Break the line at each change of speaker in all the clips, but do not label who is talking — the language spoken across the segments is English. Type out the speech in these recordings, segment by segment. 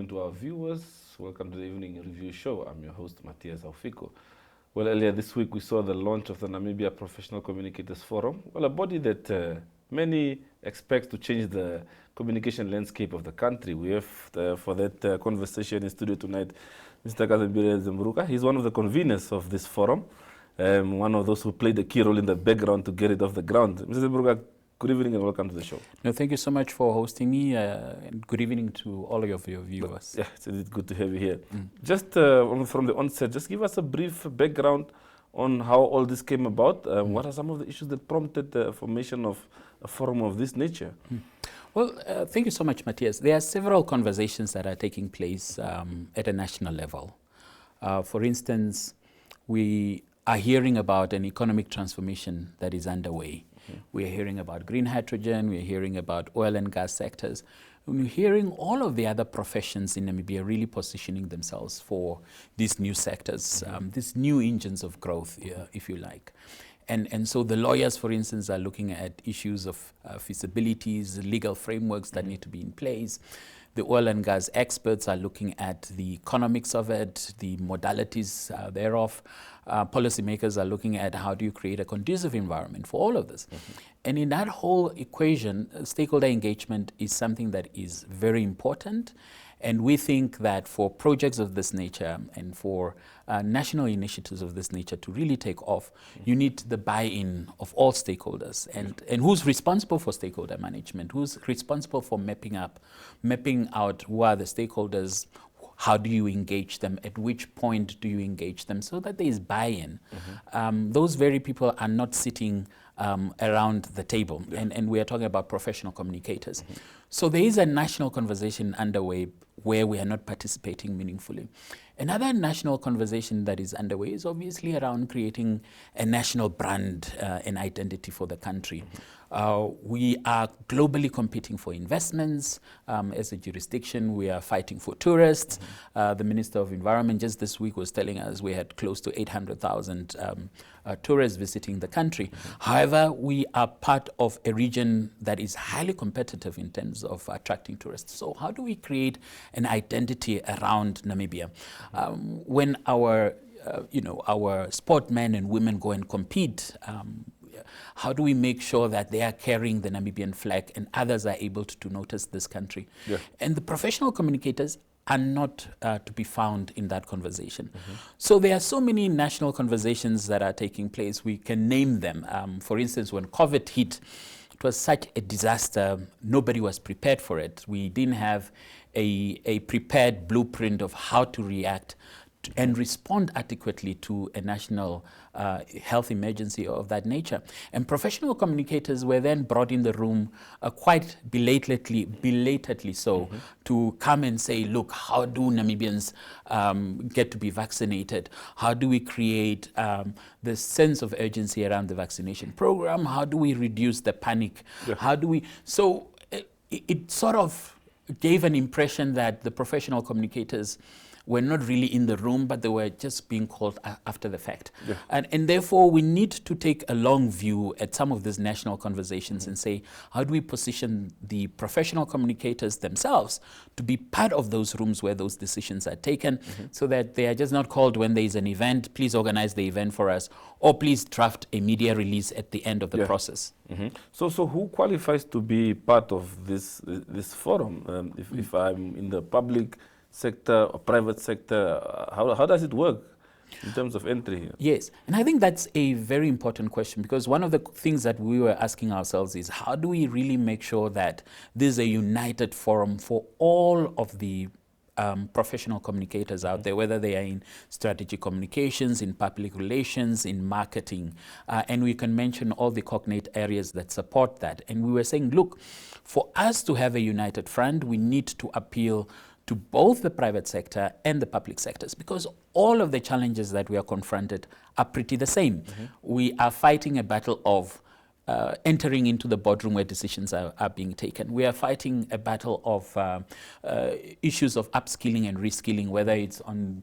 afternoon to our viewers. Welcome to the Evening Review Show. I'm your host, Matthias Aufiko. Well, earlier this week we saw the launch of the Namibia Professional Communicators Forum, well, a body that many expect to change the communication landscape of the country. We have, for that conversation in studio tonight, Mr. Kazembire Zemburuka. He's one of the conveners of this forum, one of those who played a key role in the background to get it off the ground. Mr. Zemburuka, good evening and welcome to the show.
No, thank you so much for hosting me, and good evening to all of your viewers.
Yeah, it's good to have you here. Just from the onset, just give us a brief background on how all this came about. What are some of the issues that prompted the formation of a forum of this nature?
Well, thank you so much, Matthias. There are several conversations that are taking place at a national level. For instance, we are hearing about an economic transformation that is underway. We are hearing about green hydrogen, we are hearing about oil and gas sectors. And we're hearing all of the other professions in Namibia really positioning themselves for these new sectors, these new engines of growth, if you like. And so the lawyers, for instance, are looking at issues of feasibilities, legal frameworks that need to be in place. The oil and gas experts are looking at the economics of it, the modalities thereof. Policymakers are looking at how do you create a conducive environment for all of this. And in that whole equation, stakeholder engagement is something that is very important. And we think that for projects of this nature and for national initiatives of this nature to really take off, you need the buy-in of all stakeholders. And who's responsible for stakeholder management? Who's responsible for mapping out who are the stakeholders? How do you engage them? At which point do you engage them? So that there is buy-in. Those very people are not sitting around the table. And we are talking about professional communicators. So there is a national conversation underway where we are not participating meaningfully. Another national conversation that is underway is obviously around creating a national brand and identity for the country. We are globally competing for investments. As a jurisdiction, we are fighting for tourists. The Minister of Environment just this week was telling us we had close to 800,000 tourists visiting the country. However, we are part of a region that is highly competitive in terms of attracting tourists. So how do we create an identity around Namibia? When our sportmen and women go and compete, how do we make sure that they are carrying the Namibian flag and others are able to notice this country? And the professional communicators are not to be found in that conversation. So there are so many national conversations that are taking place. We can name them. For instance, when COVID hit, it was such a disaster. Nobody was prepared for it. We didn't have a prepared blueprint of how to react and respond adequately to a national health emergency of that nature. And professional communicators were then brought in the room quite belatedly so, to come and say, look, how do Namibians get to be vaccinated? How do we create the sense of urgency around the vaccination program? How do we reduce the panic? How do we... So it sort of gave an impression that the professional communicators were not really in the room, but they were just being called after the fact. And therefore, we need to take a long view at some of these national conversations and say, how do we position the professional communicators themselves to be part of those rooms where those decisions are taken, so that they are just not called when there is an event, please organize the event for us, or please draft a media release at the end of the process.
So who qualifies to be part of this forum? If I'm in the public sector or private sector, how does it work in terms of entry here?
Yes, and I think that's a very important question, because one of the things that we were asking ourselves is, how do we really make sure that this is a united forum for all of the professional communicators out there, whether they are in strategic communications, in public relations, in marketing, and we can mention all the cognate areas that support that. And we were saying, look, for us to have a united front, we need to appeal to both the private sector and the public sectors, because all of the challenges that we are confronted are pretty the same. We are fighting a battle of entering into the boardroom where decisions are being taken. We are fighting a battle of issues of upskilling and reskilling, whether it's on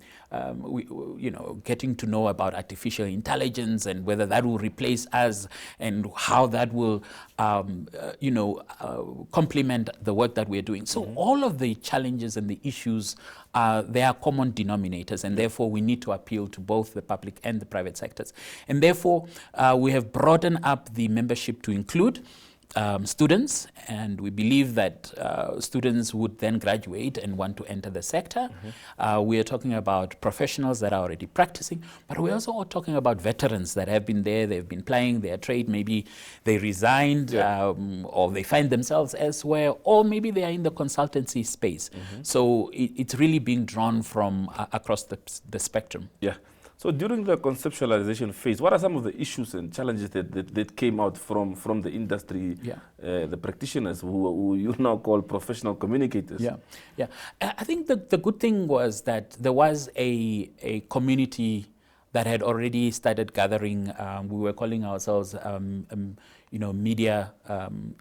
getting to know about artificial intelligence and whether that will replace us and how that will complement the work that we're doing. So all of the challenges and the issues, they are common denominators, and therefore we need to appeal to both the public and the private sectors. And therefore we have broadened up the membership to include students, and we believe that students would then graduate and want to enter the sector. We are talking about professionals that are already practicing, but we're also talking about veterans that have been there, they've been plying their trade, maybe they resigned or they find themselves elsewhere, or maybe they are in the consultancy space. So it's really being drawn from across the spectrum.
Yeah. So during the conceptualization phase, what are some of the issues and challenges that came out from the industry, the practitioners who you now call professional communicators?
Yeah. I think the good thing was that there was a community that had already started gathering. We were calling ourselves media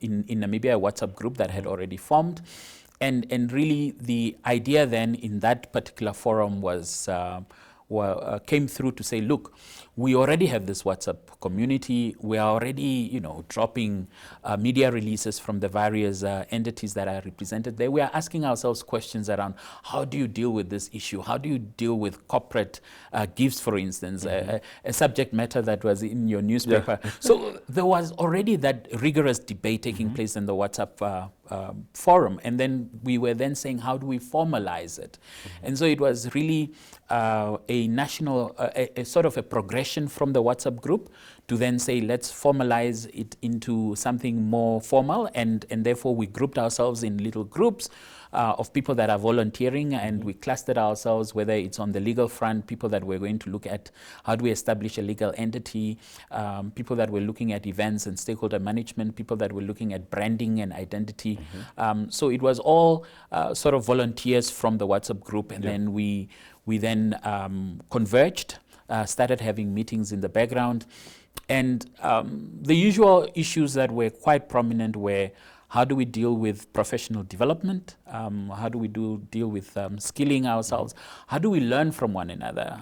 in Namibia, a WhatsApp group that had already formed. And really the idea then in that particular forum was came through to say, look, we already have this WhatsApp community. We are already, dropping media releases from the various entities that are represented there. We are asking ourselves questions around how do you deal with this issue? How do you deal with corporate gifts, for instance, a subject matter that was in your newspaper. So there was already that rigorous debate taking place in the WhatsApp forum. And then we were then saying, how do we formalize it? And so it was really a national, a sort of a progression from the WhatsApp group to then say, let's formalize it into something more formal. And therefore we grouped ourselves in little groups of people that are volunteering, and we clustered ourselves, whether it's on the legal front, people that we're going to look at how do we establish a legal entity, people that were looking at events and stakeholder management, people that were looking at branding and identity. So it was all sort of volunteers from the WhatsApp group, and then we then converged, started having meetings in the background. And the usual issues that were quite prominent were, how do we deal with professional development? How do we deal with skilling ourselves? How do we learn from one another?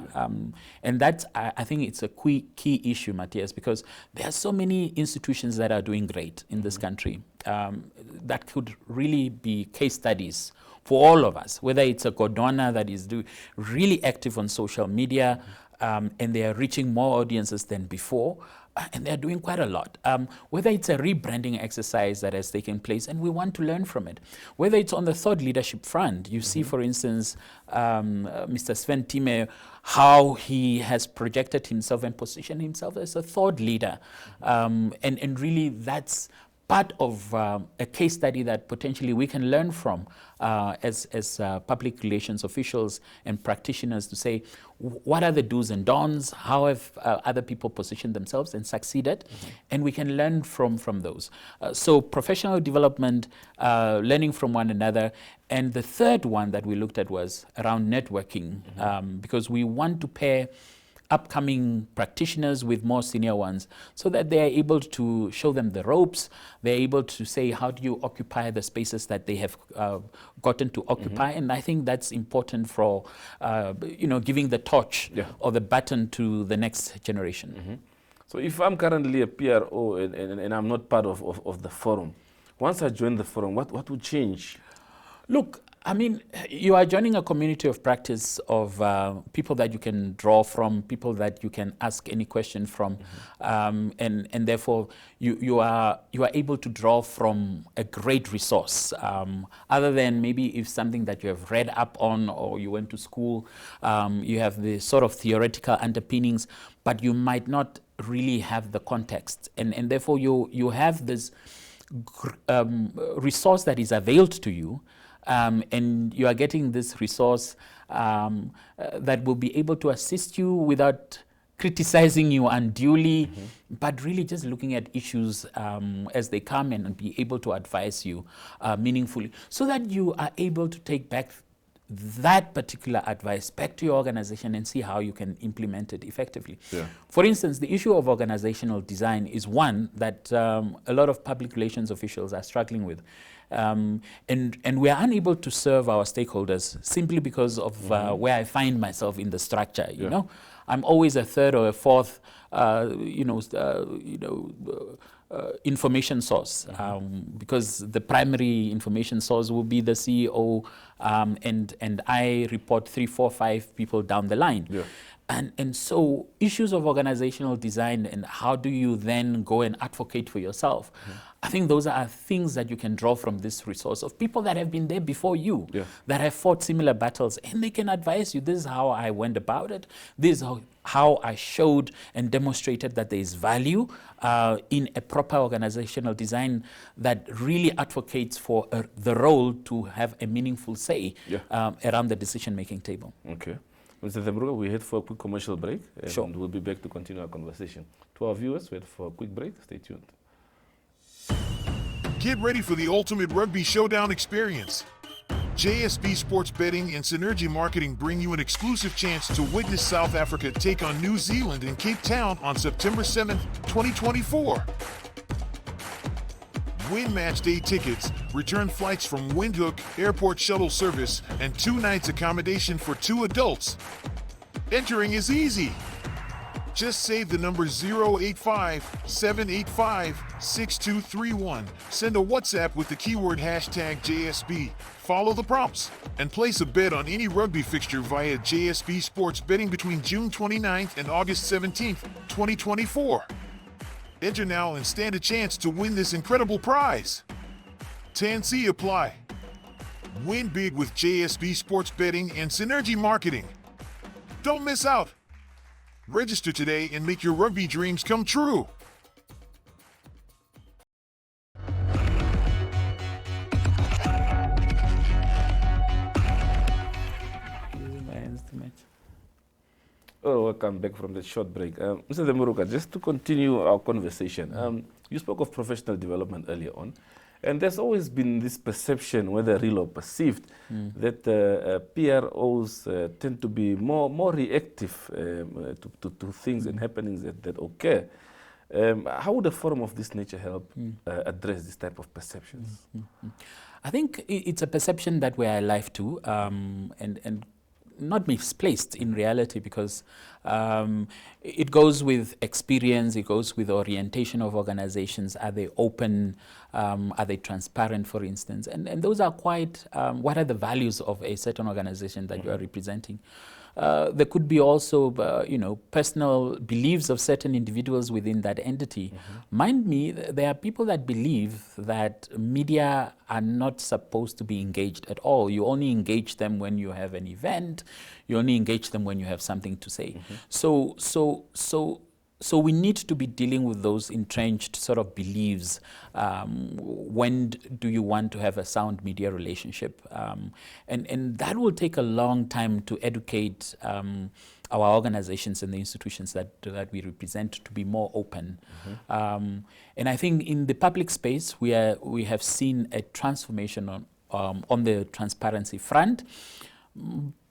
And that's, I think it's a key issue, Matthias, because there are so many institutions that are doing great in this country that could really be case studies for all of us, whether it's a Godwana that is really active on social media, and they are reaching more audiences than before, and they're doing quite a lot. Whether it's a rebranding exercise that has taken place, and we want to learn from it. Whether it's on the thought leadership front, you see, for instance, Mr. Sven Time, how he has projected himself and positioned himself as a thought leader. And really that's part of a case study that potentially we can learn from as public relations officials and practitioners, to say, what are the do's and don'ts? How have other people positioned themselves and succeeded? And we can learn from those. So professional development, learning from one another. And the third one that we looked at was around networking, because we want to pair upcoming practitioners with more senior ones so that they are able to show them the ropes. They're able to say, how do you occupy the spaces that they have gotten to occupy? And I think that's important for, giving the torch or the baton to the next generation.
So if I'm currently a PRO and I'm not part of the forum, once I join the forum, what would change?
Look, I mean, you are joining a community of practice of people that you can draw from, people that you can ask any question from, and therefore you are able to draw from a great resource. Other than maybe if something that you have read up on or you went to school, you have the sort of theoretical underpinnings, but you might not really have the context, and therefore you have this resource that is availed to you. And you are getting this resource that will be able to assist you without criticizing you unduly, but really just looking at issues as they come and be able to advise you meaningfully, so that you are able to take back that particular advice back to your organization and see how you can implement it effectively.
Yeah.
For instance, the issue of organizational design is one that a lot of public relations officials are struggling with. And we are unable to serve our stakeholders simply because of where I find myself in the structure. You know, I'm always a third or a fourth, information source, because the primary information source will be the CEO, and I report 3, 4, 5 people down the line.
Yeah.
And so issues of organizational design and how do you then go and advocate for yourself, I think those are things that you can draw from this resource of people that have been there before you, that have fought similar battles, and they can advise you, this is how I went about it, this is how I showed and demonstrated that there is value in a proper organizational design that really advocates for the role to have a meaningful say around the decision-making table.
Okay. Mr. Zemburuka, we head for a quick commercial break, and we'll be back to continue our conversation. To our viewers, we head for a quick break. Stay tuned.
Get ready for the ultimate rugby showdown experience. JSB Sports Betting and Synergy Marketing bring you an exclusive chance to witness South Africa take on New Zealand in Cape Town on September 7th, 2024. Win match day tickets, return flights from Windhoek Airport shuttle service, and 2 nights accommodation for 2 adults. Entering is easy. Just save the number 085-785-6231. Send a WhatsApp with the keyword #JSB. Follow the prompts and place a bet on any rugby fixture via JSB Sports Betting between June 29th and August 17th, 2024. Enter now and stand a chance to win this incredible prize. TNC apply. Win big with JSB Sports Betting and Synergy Marketing. Don't miss out. Register today and make your rugby dreams come true.
Oh, welcome back from the short break. Mr. Zemburuka, just to continue our conversation, you spoke of professional development earlier on, and there's always been this perception, whether real or perceived, that PROs tend to be more reactive to things and happenings that occur. How would a forum of this nature help address this type of perceptions?
I think it's a perception that we are alive to, and not misplaced in reality, because it goes with experience, it goes with orientation of organizations. Are they open? Are they transparent, for instance? And those are quite, what are the values of a certain organization that you are representing? There could be also, personal beliefs of certain individuals within that entity. Mind me, there are people that believe that media are not supposed to be engaged at all. You only engage them when you have an event. You only engage them when you have something to say. So we need to be dealing with those entrenched sort of beliefs. When do you want to have a sound media relationship? And that will take a long time to educate our organizations and the institutions that we represent to be more open. And I think in the public space, we have seen a transformation on the transparency front.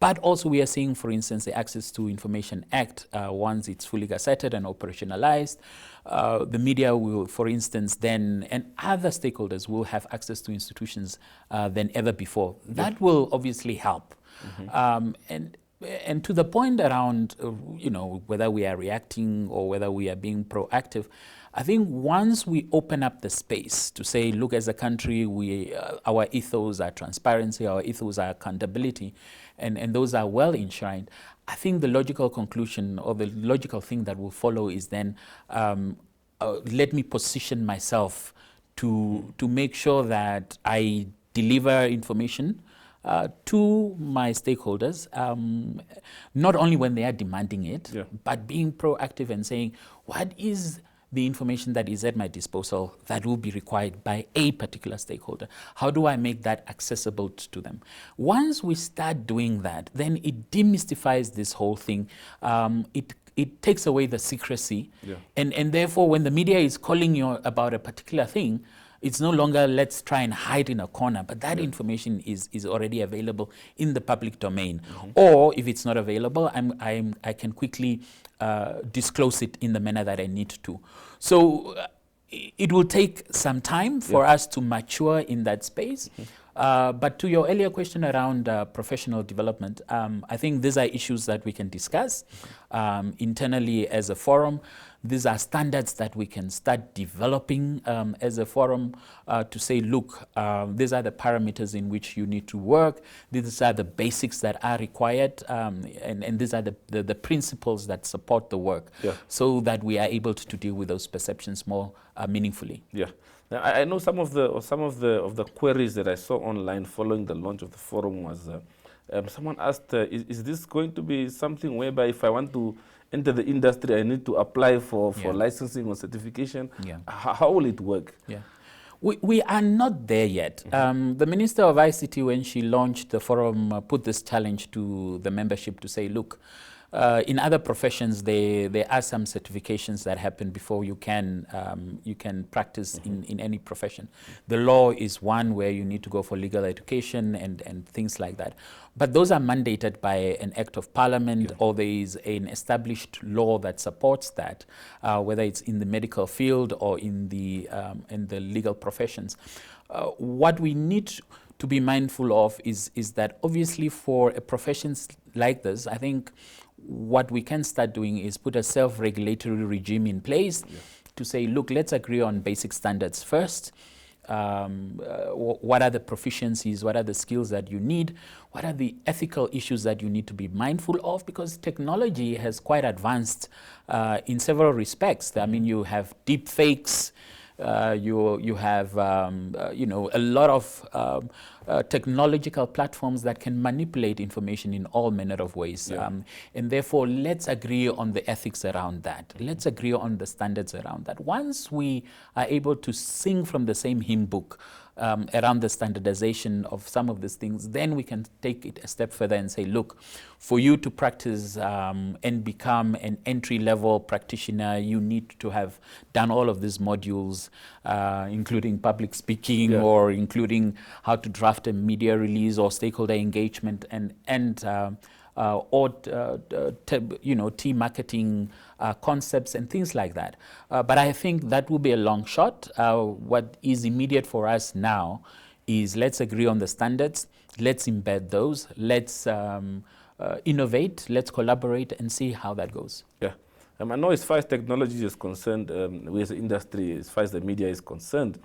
But also we are seeing, for instance, the Access to Information Act, once it's fully gazetted and operationalized, the media will, for instance, then, and other stakeholders will have access to institutions than ever before. That will obviously help. And to the point around, whether we are reacting or whether we are being proactive, I think once we open up the space to say, look, as a country, our ethos are transparency, our ethos are accountability, and those are well enshrined, I think the logical conclusion or the logical thing that will follow is then let me position myself to make sure that I deliver information to my stakeholders, not only when they are demanding it, but being proactive and saying, what is the information that is at my disposal that will be required by a particular stakeholder? How do I make that accessible to them? Once we start doing that, then it demystifies this whole thing. It takes away the secrecy. And therefore, when the media is calling you about a particular thing, It's no longer let's try and hide in a corner, but that information is already available in the public domain. Or if it's not available, I can quickly disclose it in the manner that I need to. So it will take some time for us to mature in that space. But to your earlier question around professional development, I think these are issues that we can discuss internally as a forum. These are standards that we can start developing as a forum to say, look, these are the parameters in which you need to work. These are the basics that are required, and these are the principles that support the work, so that we are able to deal with those perceptions more meaningfully.
Yeah. Now, I know some of the queries that I saw online following the launch of the forum was someone asked, is this going to be something whereby if I want to enter the industry, I need to apply for licensing or certification? How will it work?
We are not there yet. The Minister of ICT, when she launched the forum, put this challenge to the membership to say, look, in other professions, there are some certifications that happen before you can practice in any profession. The law is one where you need to go for legal education and things like that. But those are mandated by an act of parliament, or there is an established law that supports that, whether it's in the medical field or in the legal professions. What we need to be mindful of is that obviously for a profession like this, I think what we can start doing is put a self-regulatory regime in place to say, look, let's agree on basic standards first. What are the proficiencies? What are the skills that you need? What are the ethical issues that you need to be mindful of? Because technology has quite advanced in several respects. I mean, you have deep fakes. You have a lot of technological platforms that can manipulate information in all manner of ways, and therefore let's agree on the ethics around that. Let's agree on the standards around that. Once we are able to sing from the same hymn book around the standardization of some of these things, then we can take it a step further and say, look, for you to practice and become an entry-level practitioner, you need to have done all of these modules, including public speaking, or including how to draft a media release or stakeholder engagement team marketing concepts and things like that. But I think that will be a long shot. What is immediate for us now is let's agree on the standards, let's embed those, let's innovate, let's collaborate and see how that goes.
I know as far as technology is concerned, we as an industry, as far as the media is concerned,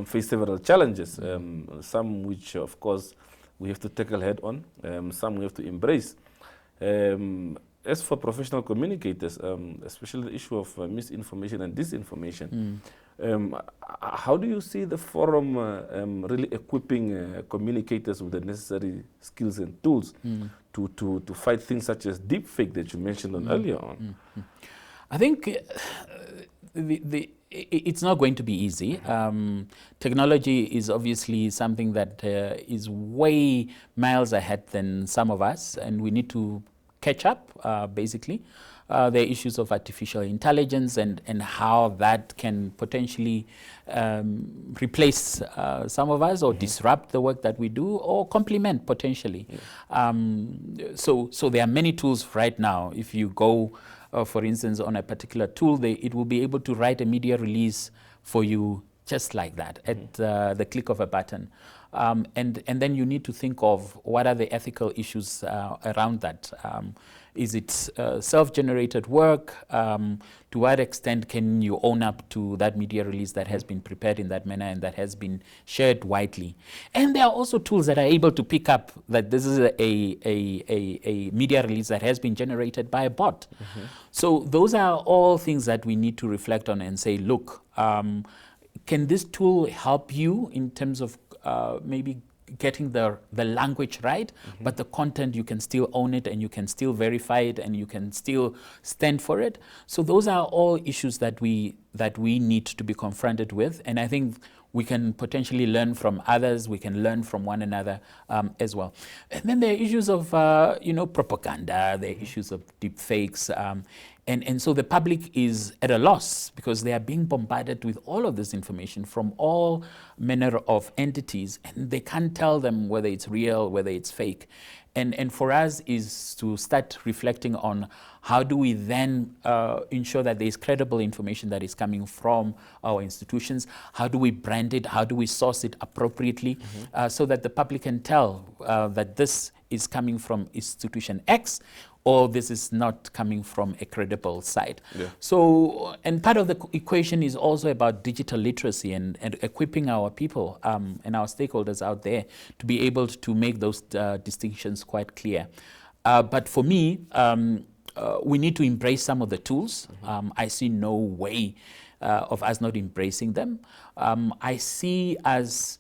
face several challenges, some which of course we have to tackle head on, some we have to embrace. As for professional communicators, especially the issue of misinformation and disinformation, how do you see the forum really equipping communicators with the necessary skills and tools to fight things such as deepfake that you mentioned on earlier on?
I think it's not going to be easy. Technology is obviously something that is way miles ahead than some of us, and we need to catch up, basically. There are issues of artificial intelligence and how that can potentially replace some of us or disrupt the work that we do or complement potentially. So there are many tools right now. If you go, for instance, on a particular tool, it will be able to write a media release for you just like that at the click of a button. And then you need to think of what are the ethical issues around that. Is it self-generated work? To what extent can you own up to that media release that has been prepared in that manner and that has been shared widely? And there are also tools that are able to pick up that this is a media release that has been generated by a bot. So those are all things that we need to reflect on and say, look, can this tool help you in terms of maybe getting the language right, but the content, you can still own it and you can still verify it and you can still stand for it. So those are all issues that we need to be confronted with. And I think we can potentially learn from others, we can learn from one another as well. And then there are issues of propaganda, there are issues of deep fakes, and so the public is at a loss because they are being bombarded with all of this information from all manner of entities, and they can't tell them whether it's real, whether it's fake. And for us is to start reflecting on how do we then ensure that there is credible information that is coming from our institutions, how do we brand it, how do we source it appropriately, so that the public can tell that this is coming from institution X, or this is not coming from a credible site.
Yeah.
So, and part of the equation is also about digital literacy and equipping our people and our stakeholders out there to be able to make those distinctions quite clear. But for me, we need to embrace some of the tools. I see no way of us not embracing them. I see as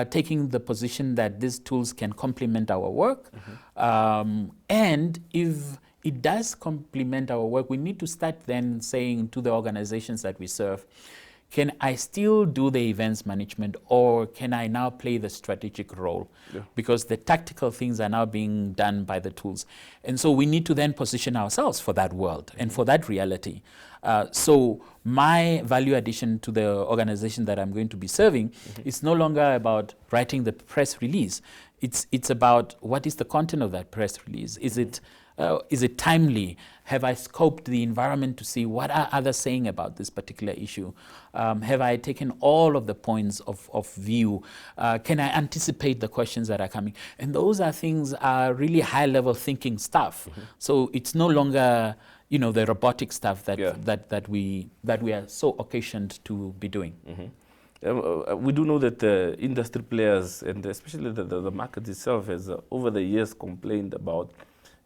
taking the position that these tools can complement our work. And if it does complement our work, we need to start then saying to the organizations that we serve, can I still do the events management, or can I now play the strategic role? Yeah. Because the tactical things are now being done by the tools. And so we need to then position ourselves for that world and for that reality. So my value addition to the organization that I'm going to be serving is no longer about writing the press release. It's about what is the content of that press release. Is it timely? Have I scoped the environment to see what are others saying about this particular issue? Have I taken all of the points of view? Can I anticipate the questions that are coming? And those are things are really high-level thinking stuff. So it's no longer the robotic stuff that we are so occasioned to be doing.
We do know that the industry players, and especially the market itself, has over the years complained about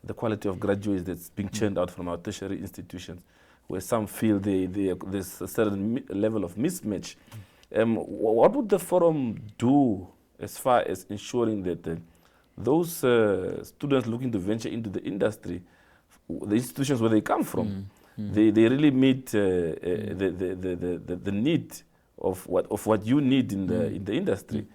the quality of graduates that's being churned out from our tertiary institutions, where some feel there's a certain level of mismatch. What would the forum do as far as ensuring that those students looking to venture into the industry, the institutions where they come from, they really meet the need of what you need in the industry?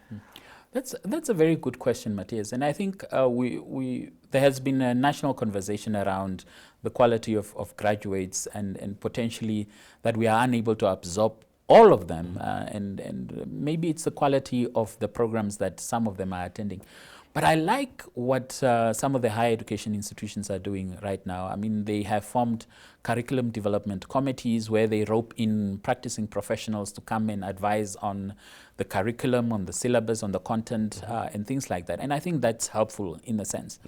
That's a very good question, Matthias. And I think there has been a national conversation around the quality of graduates and potentially that we are unable to absorb all of them. And maybe it's the quality of the programs that some of them are attending. But I like what some of the higher education institutions are doing right now. I mean, they have formed curriculum development committees where they rope in practicing professionals to come and advise on the curriculum, on the syllabus, on the content, and things like that. And I think that's helpful in a sense.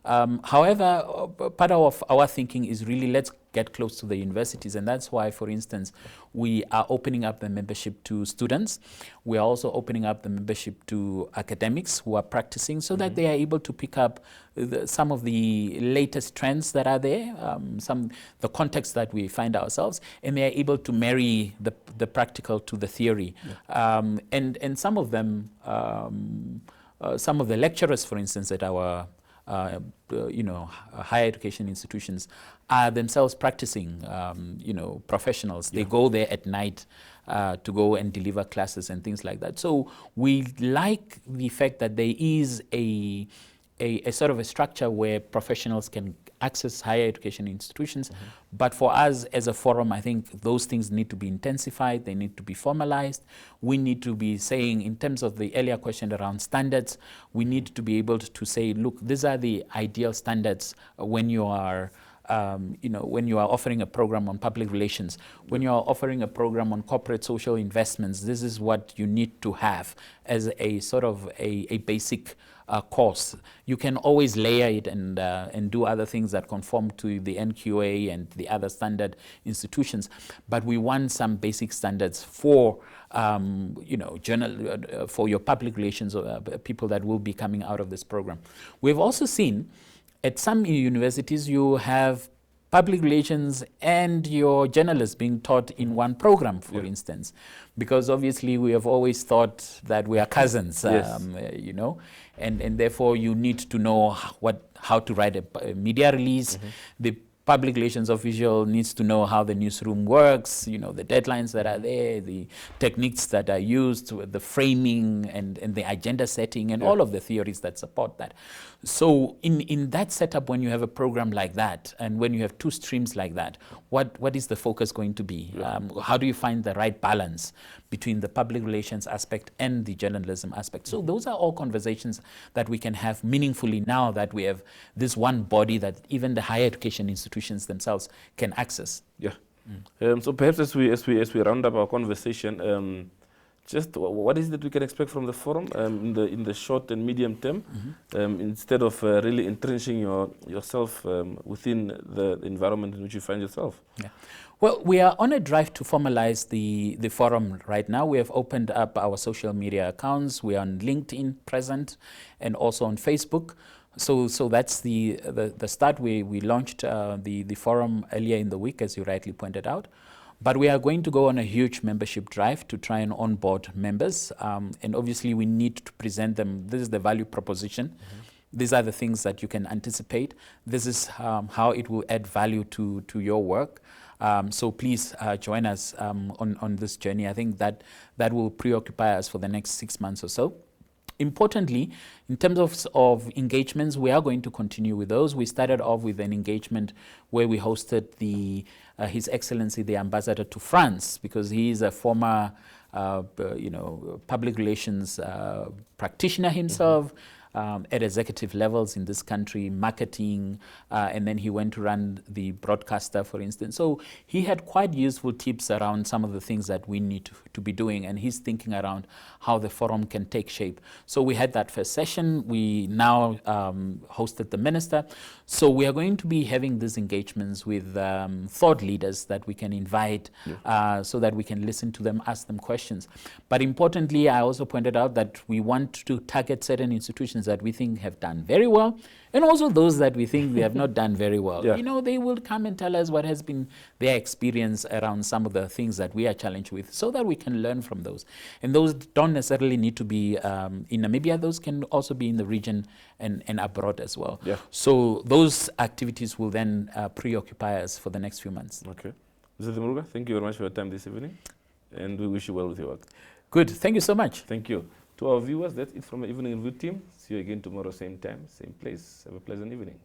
However, part of our thinking is really let's get close to the universities, and that's why, for instance, we are opening up the membership to students. We are also opening up the membership to academics who are practicing so that they are able to pick up some of the latest trends that are there, the context that we find ourselves, and they are able to marry the practical to the theory. And some of them, some of the lecturers, for instance, at our higher education institutions are themselves practicing, professionals. They go there at night to go and deliver classes and things like that. So we like the fact that there is a sort of a structure where professionals can access higher education institutions. But for us as a forum, I think those things need to be intensified. They need to be formalized. We need to be saying, in terms of the earlier question around standards, we need to be able to say, look, these are the ideal standards when you are when you are offering a program on public relations, when you are offering a program on corporate social investments, this is what you need to have as a sort of a basic course. You can always layer it and do other things that conform to the NQA and the other standard institutions, but we want some basic standards for for your public relations people that will be coming out of this program. We've also seen at some universities you have public relations and your journalists being taught in one program, for instance, because obviously we have always thought that we are cousins, and therefore you need to know how to write a media release. The public relations official needs to know how the newsroom works, you know, the deadlines that are there, the techniques that are used, the framing and the agenda setting and all of the theories that support that. So in that setup, when you have a program like that, and when you have two streams like that, what is the focus going to be? How do you find the right balance between the public relations aspect and the journalism aspect? So those are all conversations that we can have meaningfully now that we have this one body that even the higher education institutions themselves can access.
Yeah. So perhaps as we round up our conversation, just what is it that we can expect from the forum in the short and medium term, instead of really entrenching yourself within the environment in which you find yourself?
Yeah. Well, we are on a drive to formalize the forum right now. We have opened up our social media accounts. We are on LinkedIn present and also on Facebook. So that's the start. We launched the forum earlier in the week, as you rightly pointed out. But we are going to go on a huge membership drive to try and onboard members. And obviously we need to present them. This is the value proposition. These are the things that you can anticipate. This is how it will add value to your work. So please join us on this journey. I think that will preoccupy us for the next 6 months or so. Importantly, in terms of engagements, we are going to continue with those. We started off with an engagement where we hosted His Excellency the Ambassador to France, because he is a former public relations practitioner himself. At executive levels in this country, marketing, and then he went to run the broadcaster, for instance. So he had quite useful tips around some of the things that we need to be doing, and he's thinking around how the forum can take shape. So we had that first session. We now hosted the minister. So we are going to be having these engagements with thought leaders that we can invite, so that we can listen to them, ask them questions. But importantly, I also pointed out that we want to target certain institutions that we think have done very well, and also those that we think they have not done very well. You know, they will come and tell us what has been their experience around some of the things that we are challenged with, so that we can learn from those. And those don't necessarily need to be in Namibia. Those can also be in the region and abroad as well. So those activities will then preoccupy us for the next few months.
Okay. Mr. Zemburuka, thank you very much for your time this evening, and we wish you well with your work.
Good. Thank you so much.
Thank you. To our viewers, that's it from the Evening Review team. See you again tomorrow, same time, same place. Have a pleasant evening.